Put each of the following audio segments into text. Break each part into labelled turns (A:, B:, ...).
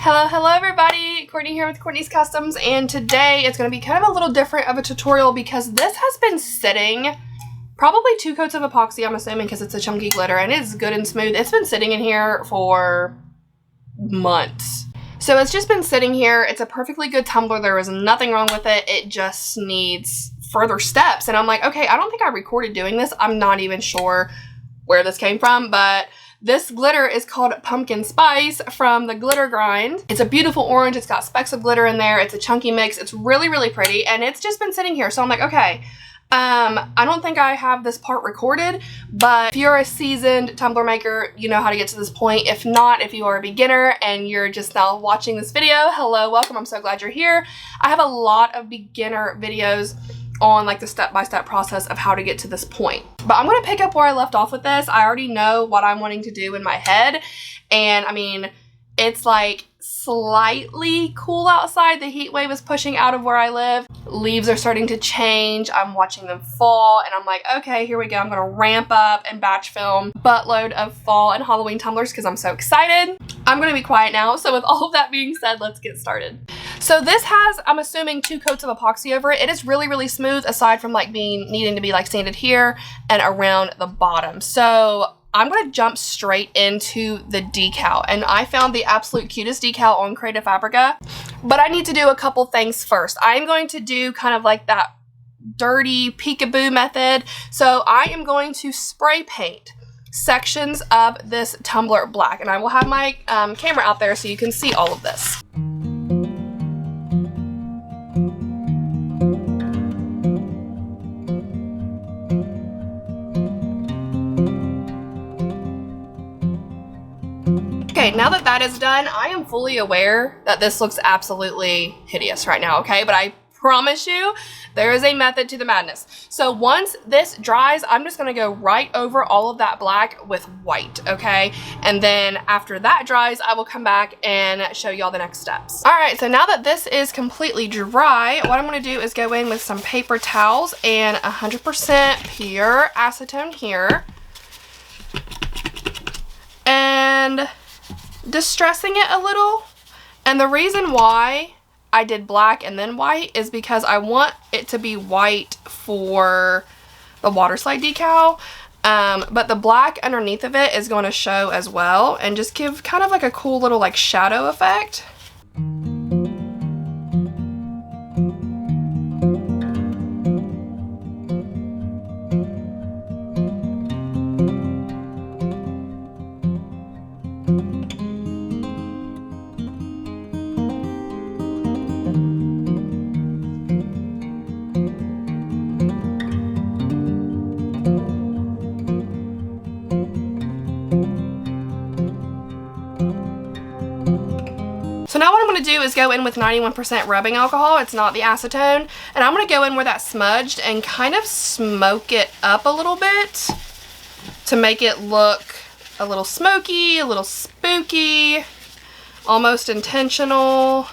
A: Hello everybody, Courtney here with Courtney's Customs, and today it's going to be kind of a little different of a tutorial because this has been sitting, probably 2 coats of epoxy I'm assuming because it's a chunky glitter and it's good and smooth. It's been sitting in here for months. So it's just been sitting here. It's a perfectly good tumbler. There was nothing wrong with it. It just needs further steps. And I'm like, okay, I don't think I recorded doing this. I'm not even sure where this came from, but this glitter is called Pumpkin Spice from the Glitter Grind. It's a beautiful orange. It's got specks of glitter in there. It's a chunky mix. It's really, really pretty. And it's just been sitting here. So I'm like, okay, I don't think I have this part recorded, but if you're a seasoned tumbler maker, you know how to get to this point. If not, if you are a beginner and you're just now watching this video, hello, welcome. I'm so glad you're here. I have a lot of beginner videos on like the step-by-step process of how to get to this point. But I'm going to pick up where I left off with this. I already know what I'm wanting to do in my head. And I mean, it's like slightly cool outside. The heat wave is pushing out of where I live. Leaves are starting to change. I'm watching them fall and I'm like, okay, here we go. I'm going to ramp up and batch film buttload of fall and Halloween tumblers because I'm so excited. I'm going to be quiet now. So with all of that being said, let's get started. So this has, I'm assuming, 2 coats of epoxy over it. It is really, really smooth aside from like needing to be like sanded here and around the bottom. So I'm going to jump straight into the decal, and I found the absolute cutest decal on Creative Fabrica, but I need to do a couple things first. I'm going to do kind of like that dirty peekaboo method. So I am going to spray paint sections of this tumbler black, and I will have my camera out there so you can see all of this. Okay, now that that is done, I am fully aware that this looks absolutely hideous right now, okay? But I promise you, there is a method to the madness. So once this dries, I'm just gonna go right over all of that black with white, okay? And then after that dries, I will come back and show y'all the next steps. All right, so now that this is completely dry, what I'm gonna do is go in with some paper towels and 100% pure acetone here. And distressing it a little. And the reason why I did black and then white is because I want it to be white for the water slide decal, but the black underneath of it is going to show as well and just give kind of like a cool little like shadow effect. So now what I'm going to do is go in with 91% rubbing alcohol. It's not the acetone. And I'm going to go in where that smudged and kind of smoke it up a little bit to make it look a little smoky, a little spooky, almost intentional,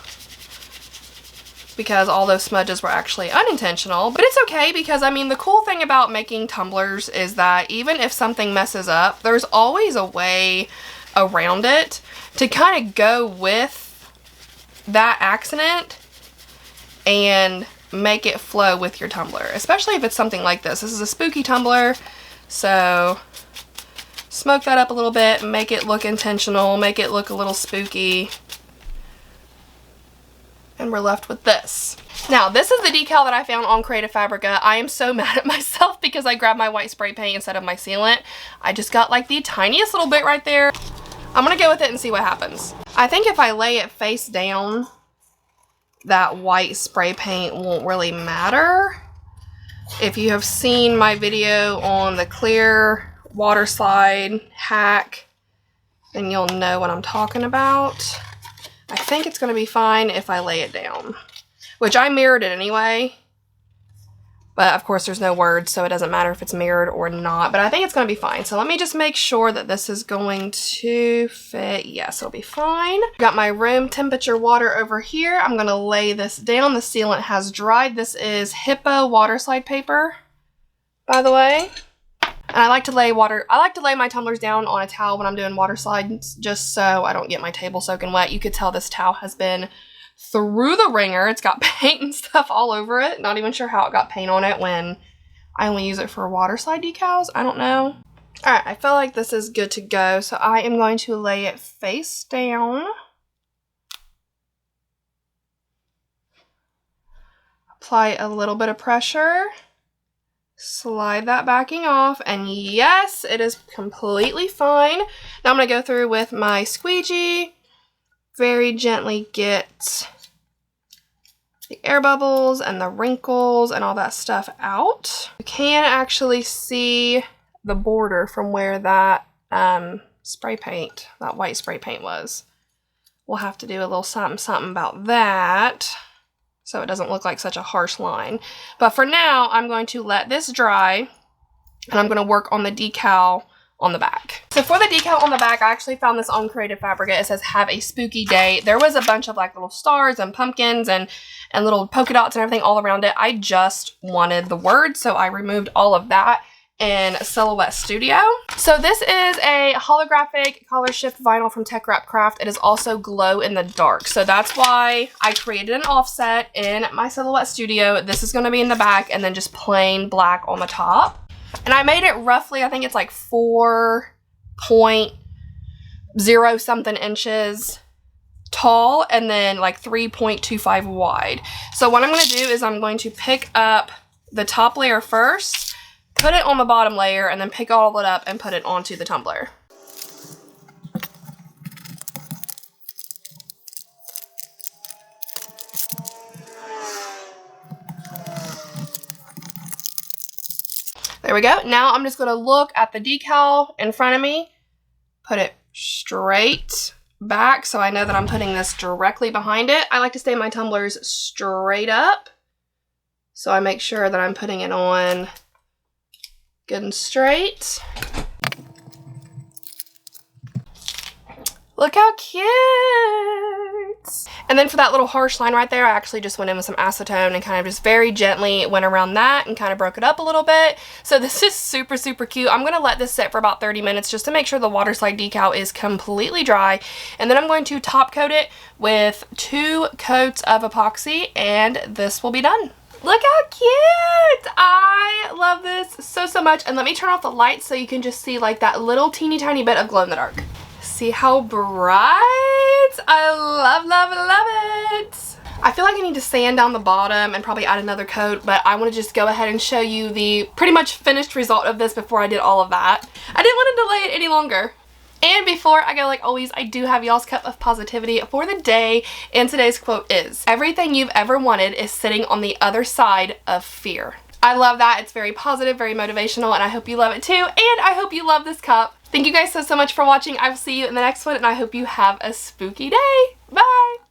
A: because all those smudges were actually unintentional. But it's okay because, I mean, the cool thing about making tumblers is that even if something messes up, there's always a way around it to kind of go with that accident and make it flow with your tumbler, especially if it's something like this. This is a spooky tumbler, so smoke that up a little bit, make it look intentional, make it look a little spooky, and we're left with this. Now, this is the decal that I found on Creative Fabrica. I am so mad at myself because I grabbed my white spray paint instead of my sealant. I just got like the tiniest little bit right there. I'm gonna go with it and see what happens. I think if I lay it face down, that white spray paint won't really matter. If you have seen my video on the clear water slide hack, then you'll know what I'm talking about. I think it's gonna be fine if I lay it down, which I mirrored it anyway. But of course there's no words, so it doesn't matter if it's mirrored or not. But I think it's going to be fine. So let me just make sure that this is going to fit. Yes, it'll be fine. Got my room temperature water over here. I'm going to lay this down. The sealant has dried. This is Hippo water slide paper, by the way. And I like to lay my tumblers down on a towel when I'm doing water slides, just so I don't get my table soaking wet. You could tell this towel has been through the ringer. It's got paint and stuff all over it. Not even sure how it got paint on it when I only use it for water slide decals. I don't know. All right, I feel like this is good to go. So I am going to lay it face down. Apply a little bit of pressure. Slide that backing off. And yes, it is completely fine. Now I'm going to go through with my squeegee. Very gently get the air bubbles and the wrinkles and all that stuff out. You can actually see the border from where that spray paint, that white spray paint was. We'll have to do a little something about that so it doesn't look like such a harsh line. But for now, I'm going to let this dry and I'm going to work on the decal on the back. So for the decal on the back, I actually found this on Creative Fabricate. It says have a spooky day. There was a bunch of like little stars and pumpkins and little polka dots and everything all around it. I just wanted the words, so I removed all of that in Silhouette Studio. So this is a holographic color shift vinyl from Tech Wrap Craft. It is also glow in the dark. So that's why I created an offset in my Silhouette Studio. This is going to be in the back and then just plain black on the top. And I made it roughly, I think it's like 4.0 something inches tall and then like 3.25 wide. So what I'm going to do is I'm going to pick up the top layer first, put it on the bottom layer, and then pick all of it up and put it onto the tumbler. There we go. Now I'm just going to look at the decal in front of me, put it straight back so I know that I'm putting this directly behind it. I like to stay my tumblers straight up, so I make sure that I'm putting it on good and straight. Look how cute! And then for that little harsh line right there, I actually just went in with some acetone and kind of just very gently went around that and kind of broke it up a little bit. So this is super, super cute. I'm going to let this sit for about 30 minutes just to make sure the water slide decal is completely dry. And then I'm going to top coat it with 2 coats of epoxy and this will be done. Look how cute! I love this so, so much. And let me turn off the lights so you can just see like that little teeny tiny bit of glow in the dark. See how bright? I love, love, love it. I feel like I need to sand down the bottom and probably add another coat, but I want to just go ahead and show you the pretty much finished result of this before I did all of that. I didn't want to delay it any longer. And before I go, like always, I do have y'all's cup of positivity for the day, and today's quote is, everything you've ever wanted is sitting on the other side of fear. I love that. It's very positive, very motivational, and I hope you love it too, and I hope you love this cup. Thank you guys so, so much for watching. I will see you in the next one, and I hope you have a spooky day. Bye!